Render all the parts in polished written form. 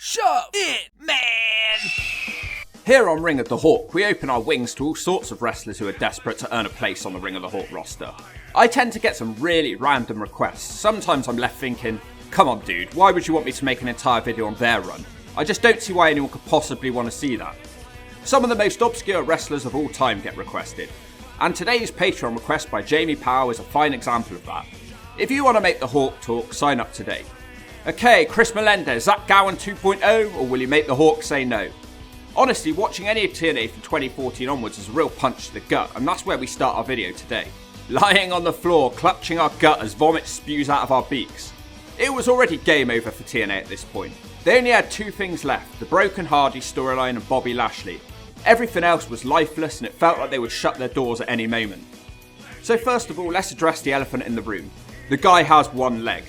Shove it, man! Here on Ring of the Hawk, we open our wings to all sorts of wrestlers who are desperate to earn a place on the Ring of the Hawk roster. I tend to get some really random requests. Sometimes I'm left thinking, come on dude, why would you want me to make an entire video on their run? I just don't see why anyone could possibly want to see that. Some of the most obscure wrestlers of all time get requested, and today's Patreon request by Jamie Powell is a fine example of that. If you want to make the Hawk talk, sign up today. Okay, Chris Melendez, Zach Gowen 2.0, or will you make the Hawk say no? Honestly, watching any of TNA from 2014 onwards is a real punch to the gut, and that's where we start our video today. Lying on the floor, clutching our gut as vomit spews out of our beaks. It was already game over for TNA at this point. They only had two things left, the Broken Hardy storyline and Bobby Lashley. Everything else was lifeless and it felt like they would shut their doors at any moment. So first of all, let's address the elephant in the room. The guy has one leg.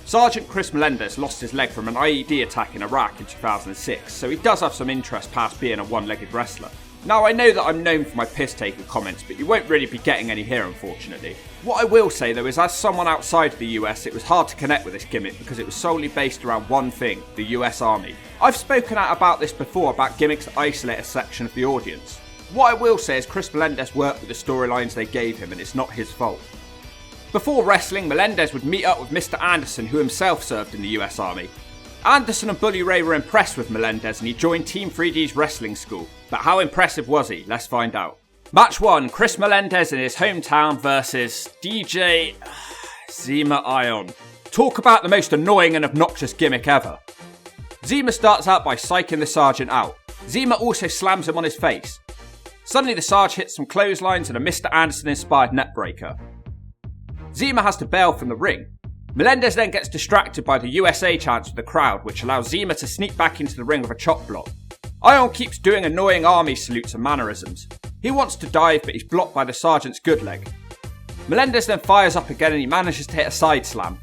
Sergeant Chris Melendez lost his leg from an IED attack in Iraq in 2006, so he does have some interest past being a one-legged wrestler. Now I know that I'm known for my piss-taking comments, but you won't really be getting any here unfortunately. What I will say though is as someone outside the US, it was hard to connect with this gimmick because it was solely based around one thing, the US Army. I've spoken out about this before about gimmicks that isolate a section of the audience. What I will say is Chris Melendez worked with the storylines they gave him and it's not his fault. Before wrestling, Melendez would meet up with Mr. Anderson, who himself served in the US Army. Anderson and Bully Ray were impressed with Melendez and he joined Team 3D's wrestling school. But how impressive was he? Let's find out. Match 1, Chris Melendez in his hometown versus DJ Zima Ion. Talk about the most annoying and obnoxious gimmick ever. Zima starts out by psyching the sergeant out. Zima also slams him on his face. Suddenly the Sarge hits some clotheslines and a Mr. Anderson inspired neckbreaker. Zima has to bail from the ring. Melendez then gets distracted by the USA chants of the crowd, which allows Zima to sneak back into the ring with a chop block. Ion keeps doing annoying army salutes and mannerisms. He wants to dive, but he's blocked by the sergeant's good leg. Melendez then fires up again and he manages to hit a side slam.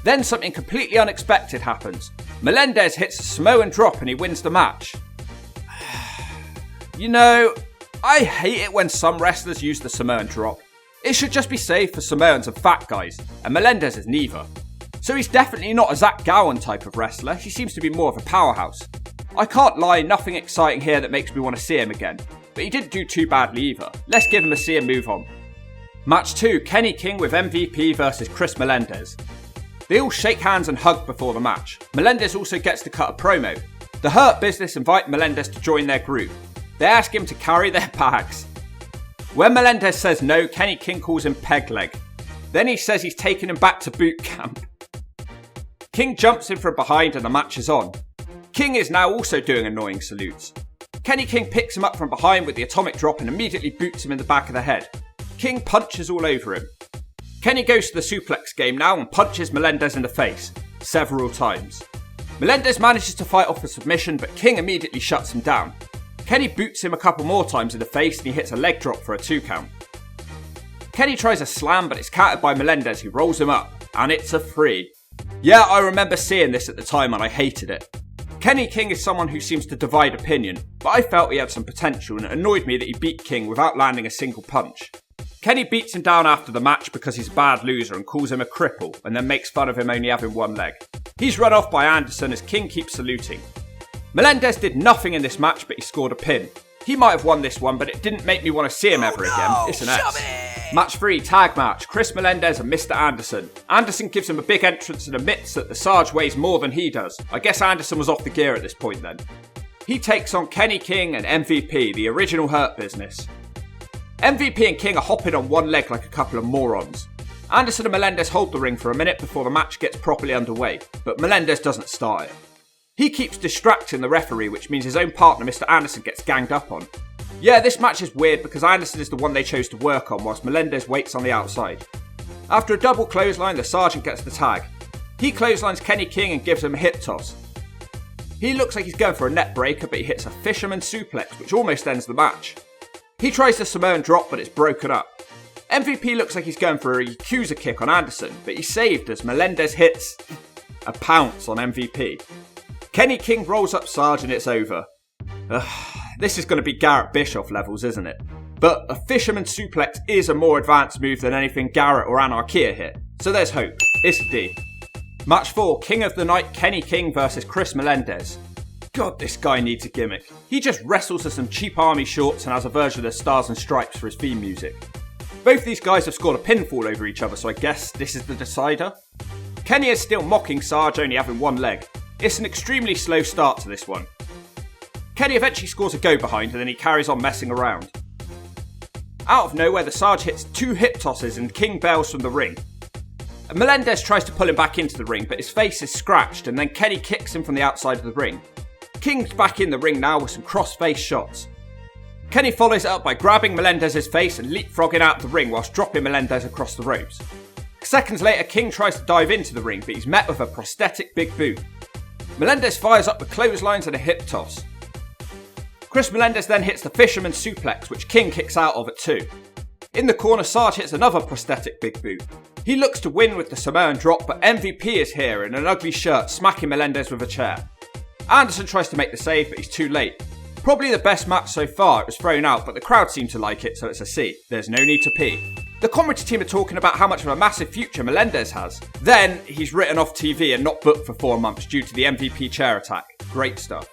Then something completely unexpected happens. Melendez hits a Samoan drop and he wins the match. You know, I hate it when some wrestlers use the Samoan drop. It should just be safe for Samoans and fat guys, and Melendez is neither. So he's definitely not a Zach Gowen type of wrestler, he seems to be more of a powerhouse. I can't lie, nothing exciting here that makes me want to see him again, but he didn't do too badly either. Let's give him a see and move on. Match 2, Kenny King with MVP versus Chris Melendez. They all shake hands and hug before the match. Melendez also gets to cut a promo. The Hurt Business invite Melendez to join their group. They ask him to carry their bags. When Melendez says no, Kenny King calls him peg leg. Then he says he's taking him back to boot camp. King jumps in from behind and the match is on. King is now also doing annoying salutes. Kenny King picks him up from behind with the atomic drop and immediately boots him in the back of the head. King punches all over him. Kenny goes to the suplex game now and punches Melendez in the face, several times. Melendez manages to fight off a submission, but King immediately shuts him down. Kenny boots him a couple more times in the face and he hits a leg drop for a 2 count. Kenny tries a slam but it's countered by Melendez who rolls him up, and it's a 3. Yeah, I remember seeing this at the time and I hated it. Kenny King is someone who seems to divide opinion, but I felt he had some potential and it annoyed me that he beat King without landing a single punch. Kenny beats him down after the match because he's a bad loser and calls him a cripple and then makes fun of him only having one leg. He's run off by Anderson as King keeps saluting. Melendez did nothing in this match but he scored a pin. He might have won this one but it didn't make me want to see him ever again. It's an X. Match 3, tag match, Chris Melendez and Mr. Anderson. Anderson gives him a big entrance and admits that the Sarge weighs more than he does. I guess Anderson was off the gear at this point then. He takes on Kenny King and MVP, the original Hurt Business. MVP and King are hopping on one leg like a couple of morons. Anderson and Melendez hold the ring for a minute before the match gets properly underway, but Melendez doesn't start it. He keeps distracting the referee, which means his own partner, Mr. Anderson, gets ganged up on. Yeah, this match is weird because Anderson is the one they chose to work on whilst Melendez waits on the outside. After a double clothesline, the sergeant gets the tag. He clotheslines Kenny King and gives him a hip toss. He looks like he's going for a net breaker, but he hits a fisherman suplex, which almost ends the match. He tries the Samoan drop, but it's broken up. MVP looks like he's going for a Yakuza kick on Anderson, but he's saved as Melendez hits a pounce on MVP. Kenny King rolls up Sarge and it's over. This is going to be Garrett Bischoff levels, isn't it? But a fisherman suplex is a more advanced move than anything Garrett or Anarkia hit, so there's hope. It's a D. Match 4, King of the Night Kenny King versus Chris Melendez. God, this guy needs a gimmick. He just wrestles to some cheap army shorts and has a version of Stars and Stripes for his theme music. Both these guys have scored a pinfall over each other, so I guess this is the decider. Kenny is still mocking Sarge only having one leg. It's an extremely slow start to this one. Kenny eventually scores a go behind and then he carries on messing around. Out of nowhere, the Sarge hits 2 hip tosses and King bails from the ring. Melendez tries to pull him back into the ring, but his face is scratched and then Kenny kicks him from the outside of the ring. King's back in the ring now with some cross-face shots. Kenny follows it up by grabbing Melendez's face and leapfrogging out the ring whilst dropping Melendez across the ropes. Seconds later, King tries to dive into the ring, but he's met with a prosthetic big boot. Melendez fires up with clotheslines and a hip toss. Chris Melendez then hits the fisherman suplex, which King kicks out of at 2. In the corner, Sarge hits another prosthetic big boot. He looks to win with the Samoan drop, but MVP is here in an ugly shirt, smacking Melendez with a chair. Anderson tries to make the save, but he's too late. Probably the best match so far. It was thrown out, but the crowd seemed to like it, so it's a C. There's no need to pee. The commentary team are talking about how much of a massive future Melendez has. Then, he's written off TV and not booked for 4 months due to the MVP chair attack. Great stuff.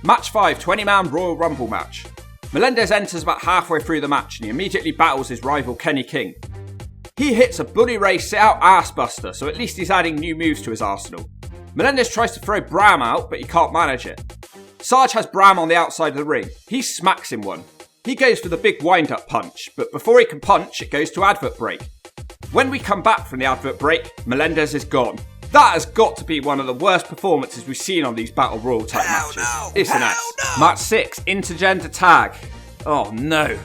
Match 5, 20-man Royal Rumble match. Melendez enters about halfway through the match and he immediately battles his rival Kenny King. He hits a Bully Ray sit-out ass buster, so at least he's adding new moves to his arsenal. Melendez tries to throw Bram out, but he can't manage it. Sarge has Bram on the outside of the ring. He smacks him one. He goes for the big wind-up punch, but before he can punch, it goes to advert break. When we come back from the advert break, Melendez is gone. That has got to be one of the worst performances we've seen on these Battle Royal type matches. No. It's an S. No. Match 6, intergender tag. Oh no.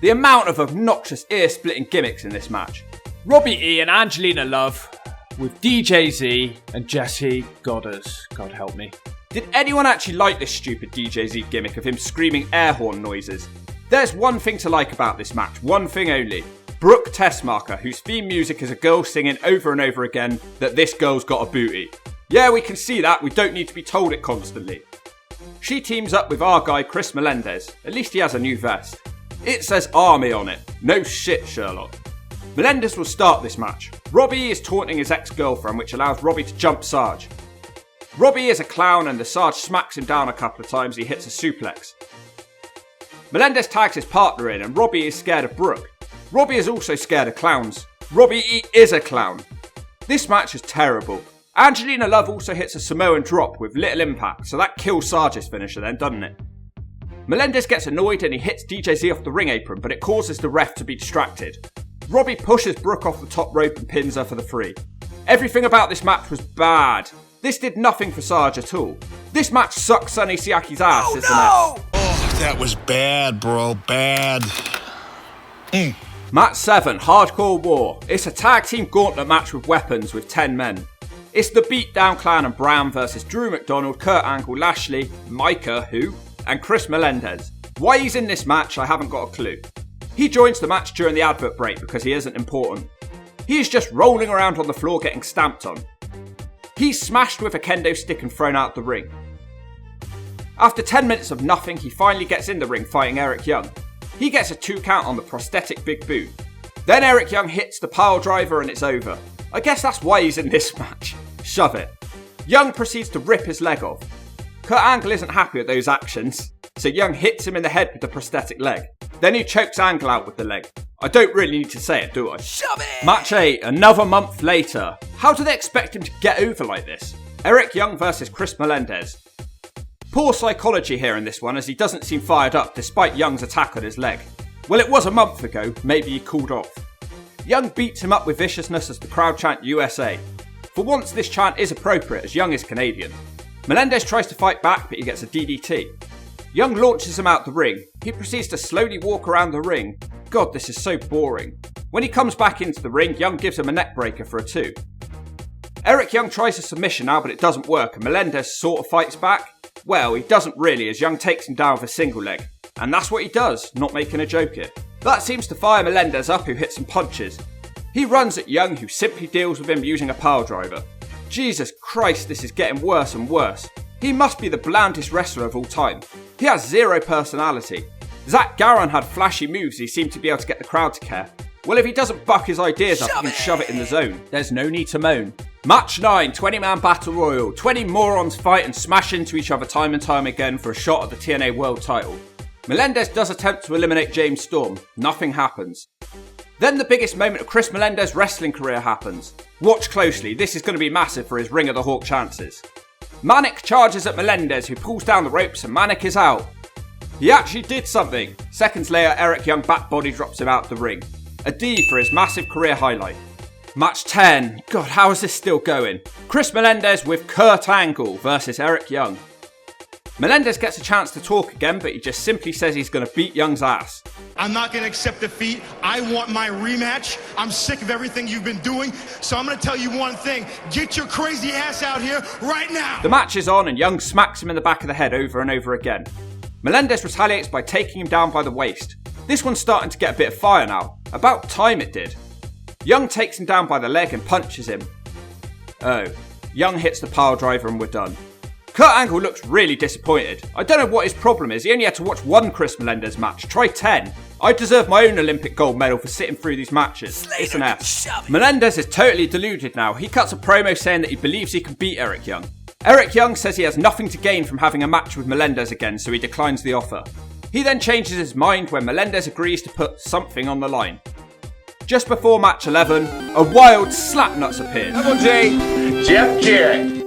The amount of obnoxious ear-splitting gimmicks in this match. Robbie E and Angelina Love with DJ Z and Jesse Goddard. God help me. Did anyone actually like this stupid DJ Z gimmick of him screaming air horn noises? There's one thing to like about this match, one thing only. Brooke Tessmarker, whose theme music is a girl singing over and over again that this girl's got a booty. Yeah, we can see that, we don't need to be told it constantly. She teams up with our guy Chris Melendez, at least he has a new vest. It says Army on it, no shit Sherlock. Melendez will start this match. Robbie is taunting his ex-girlfriend, which allows Robbie to jump Sarge. Robbie is a clown and the Sarge smacks him down a couple of times, he hits a suplex. Melendez tags his partner in and Robbie is scared of Brooke. Robbie is also scared of clowns. Robbie is a clown. This match is terrible. Angelina Love also hits a Samoan drop with little impact, so that kills Sarge's finisher then, doesn't it? Melendez gets annoyed and he hits DJ Z off the ring apron, but it causes the ref to be distracted. Robbie pushes Brooke off the top rope and pins her for the 3. Everything about this match was bad. This did nothing for Sarge at all. This match sucks Sonny Siaki's ass, isn't it? Oh, that was bad, bro. Bad. Match 7, Hardcore War. It's a tag team gauntlet match with weapons with 10 men. It's the Beatdown Clan and Bram versus Drew McDonald, Kurt Angle, Lashley, Micah, and Chris Melendez. Why he's in this match, I haven't got a clue. He joins the match during the advert break because he isn't important. He is just rolling around on the floor getting stamped on. He's smashed with a kendo stick and thrown out the ring. After 10 minutes of nothing, he finally gets in the ring fighting Eric Young. He gets a 2 count on the prosthetic big boot. Then Eric Young hits the pile driver and it's over. I guess that's why he's in this match. Shove it. Young proceeds to rip his leg off. Kurt Angle isn't happy with those actions, so Young hits him in the head with the prosthetic leg. Then he chokes Angle out with the leg. I don't really need to say it, do I? Shove it! Match 8, another month later. How do they expect him to get over like this? Eric Young versus Chris Melendez. Poor psychology here in this one as he doesn't seem fired up despite Young's attack on his leg. Well, it was a month ago, maybe he cooled off. Young beats him up with viciousness as the crowd chant USA. For once this chant is appropriate as Young is Canadian. Melendez tries to fight back but he gets a DDT. Young launches him out the ring. He proceeds to slowly walk around the ring. God, this is so boring. When he comes back into the ring, Young gives him a neck breaker for a 2. Eric Young tries a submission now but it doesn't work and Melendez sort of fights back. Well, he doesn't really as Young takes him down with a single leg. And that's what he does, not making a joke here. That seems to fire Melendez up who hits some punches. He runs at Young who simply deals with him using a pile driver. Jesus Christ, this is getting worse and worse. He must be the blandest wrestler of all time. He has zero personality. Zach Garon had flashy moves he seemed to be able to get the crowd to care. Well, if he doesn't buck his ideas up, he can shove it in the zone. There's no need to moan. Match 9, 20-man battle royal. 20 morons fight and smash into each other time and time again for a shot at the TNA world title. Melendez does attempt to eliminate James Storm. Nothing happens. Then the biggest moment of Chris Melendez's wrestling career happens. Watch closely, this is going to be massive for his Ring of the Hawk chances. Manic charges at Melendez, who pulls down the ropes, and Manic is out. He actually did something. Seconds later, Eric Young back body drops him out the ring. A D for his massive career highlight. Match 10. God, how is this still going? Chris Melendez with Kurt Angle versus Eric Young. Melendez gets a chance to talk again, but he just simply says he's going to beat Young's ass. I'm not going to accept defeat. I want my rematch. I'm sick of everything you've been doing, so I'm going to tell you one thing. Get your crazy ass out here right now. The match is on and Young smacks him in the back of the head over and over again. Melendez retaliates by taking him down by the waist. This one's starting to get a bit of fire now. About time it did. Young takes him down by the leg and punches him. Oh, Young hits the pile driver and we're done. Kurt Angle looks really disappointed. I don't know what his problem is. He only had to watch one Chris Melendez match. Try 10. I deserve my own Olympic gold medal for sitting through these matches. It's an F. Melendez is totally deluded now. He cuts a promo saying that he believes he can beat Eric Young. Eric Young says he has nothing to gain from having a match with Melendez again, so he declines the offer. He then changes his mind when Melendez agrees to put something on the line. Just before match 11, a wild slapnuts appeared. Double J, Jeff Jarrett.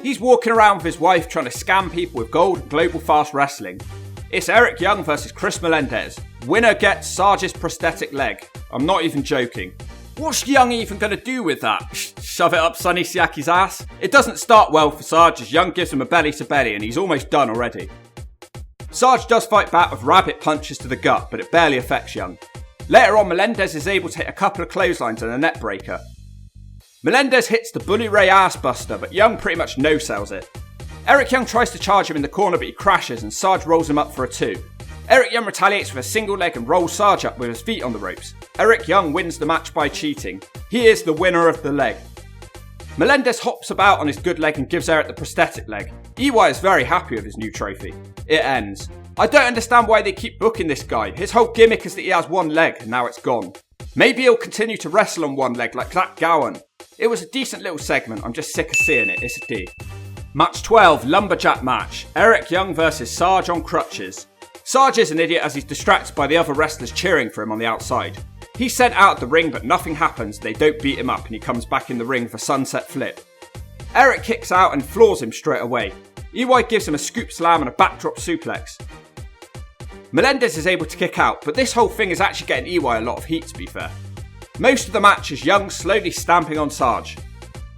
He's walking around with his wife trying to scam people with gold and global fast wrestling. It's Eric Young versus Chris Melendez. Winner gets Sarge's prosthetic leg. I'm not even joking. What's Young even going to do with that? Shove it up Sonny Siaki's ass? It doesn't start well for Sarge as Young gives him a belly to belly and he's almost done already. Sarge does fight back with rabbit punches to the gut, but it barely affects Young. Later on, Melendez is able to hit a couple of clotheslines and a net breaker. Melendez hits the Bully Ray ass buster, but Young pretty much no-sells it. Eric Young tries to charge him in the corner, but he crashes and Sarge rolls him up for a 2. Eric Young retaliates with a single leg and rolls Sarge up with his feet on the ropes. Eric Young wins the match by cheating. He is the winner of the leg. Melendez hops about on his good leg and gives Eric the prosthetic leg. EY is very happy with his new trophy. It ends. I don't understand why they keep booking this guy. His whole gimmick is that he has one leg and now it's gone. Maybe he'll continue to wrestle on one leg like that Gowen. It was a decent little segment, I'm just sick of seeing it, it's a D. Match 12, Lumberjack match. Eric Young versus Sarge on crutches. Sarge is an idiot as he's distracted by the other wrestlers cheering for him on the outside. He's sent out of the ring but nothing happens, they don't beat him up and he comes back in the ring for sunset flip. Eric kicks out and floors him straight away. EY gives him a scoop slam and a backdrop suplex. Melendez is able to kick out, but this whole thing is actually getting EY a lot of heat to be fair. Most of the match is Young slowly stamping on Sarge.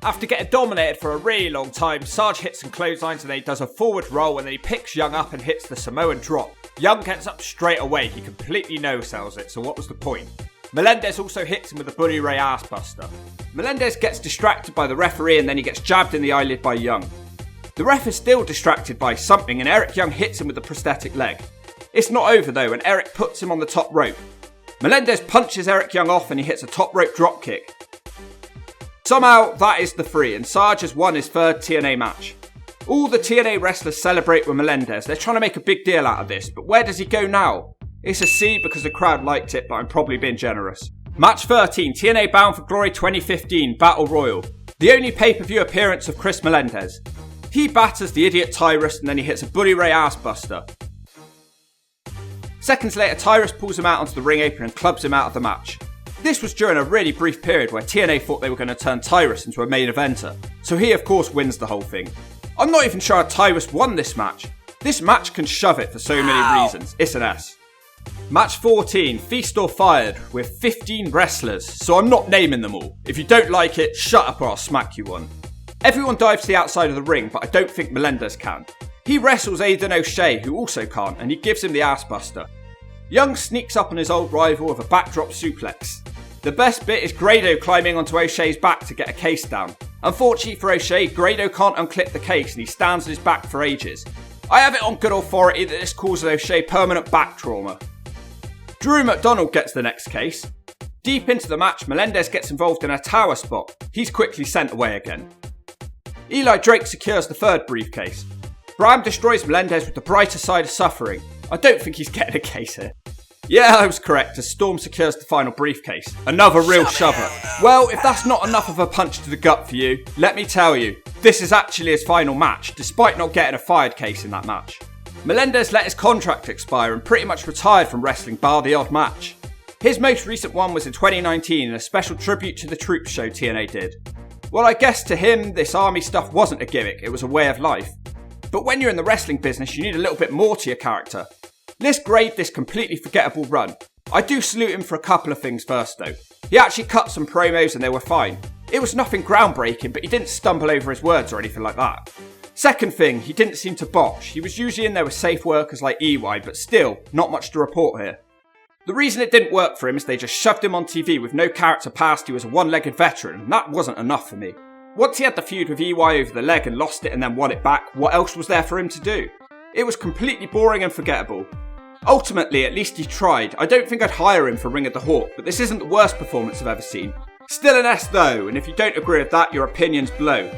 After getting dominated for a really long time, Sarge hits some clotheslines and then he does a forward roll and then he picks Young up and hits the Samoan drop. Young gets up straight away, he completely no-sells it, so what was the point? Melendez also hits him with a Bully Ray ass buster. Melendez gets distracted by the referee and then he gets jabbed in the eyelid by Young. The ref is still distracted by something and Eric Young hits him with the prosthetic leg. It's not over though and Eric puts him on the top rope. Melendez punches Eric Young off and he hits a top rope drop kick. Somehow that is the 3 and Sarge has won his 3rd TNA match. All the TNA wrestlers celebrate with Melendez. They're trying to make a big deal out of this, but where does he go now? It's a C because the crowd liked it, but I'm probably being generous. Match 13, TNA Bound for Glory 2015 Battle Royal. The only pay-per-view appearance of Chris Melendez. He batters the idiot Tyrus and then he hits a Bully Ray ass buster. Seconds later, Tyrus pulls him out onto the ring apron and clubs him out of the match. This was during a really brief period where TNA thought they were going to turn Tyrus into a main eventer, so he of course wins the whole thing. I'm not even sure how Tyrus won this match. This match can shove it for so many reasons, it's an S. Match 14, Feast or Fired, with 15 wrestlers, so I'm not naming them all. If you don't like it, shut up or I'll smack you one. Everyone dives to the outside of the ring, but I don't think Melendez can. He wrestles Aidan O'Shea, who also can't, and he gives him the ass buster. Young sneaks up on his old rival with a backdrop suplex. The best bit is Grado climbing onto O'Shea's back to get a case down. Unfortunately for O'Shea, Grado can't unclip the case and he stands on his back for ages. I have it on good authority that this causes O'Shea permanent back trauma. Drew McDonald gets the next case. Deep into the match, Melendez gets involved in a tower spot. He's quickly sent away again. Eli Drake secures the 3rd briefcase. Bram destroys Melendez with the brighter side of suffering. I don't think he's getting a case here. Yeah, I was correct, as Storm secures the final briefcase. Another real shover. Well, if that's not enough of a punch to the gut for you, let me tell you, this is actually his final match, despite not getting a fired case in that match. Melendez let his contract expire and pretty much retired from wrestling bar the odd match. His most recent one was in 2019 in a special tribute to the Troops show TNA did. Well, I guess to him, this army stuff wasn't a gimmick, it was a way of life. But when you're in the wrestling business, you need a little bit more to your character. Let's grade this completely forgettable run. I do salute him for a couple of things first though. He actually cut some promos and they were fine. It was nothing groundbreaking, but he didn't stumble over his words or anything like that. Second thing, he didn't seem to botch. He was usually in there with safe workers like EY, but still, not much to report here. The reason it didn't work for him is they just shoved him on TV with no character past he was a one-legged veteran, and that wasn't enough for me. Once he had the feud with EY over the leg and lost it and then won it back, what else was there for him to do? It was completely boring and forgettable. Ultimately, at least he tried. I don't think I'd hire him for Ring of the Hawk, but this isn't the worst performance I've ever seen. Still an S though, and if you don't agree with that, your opinion's blow.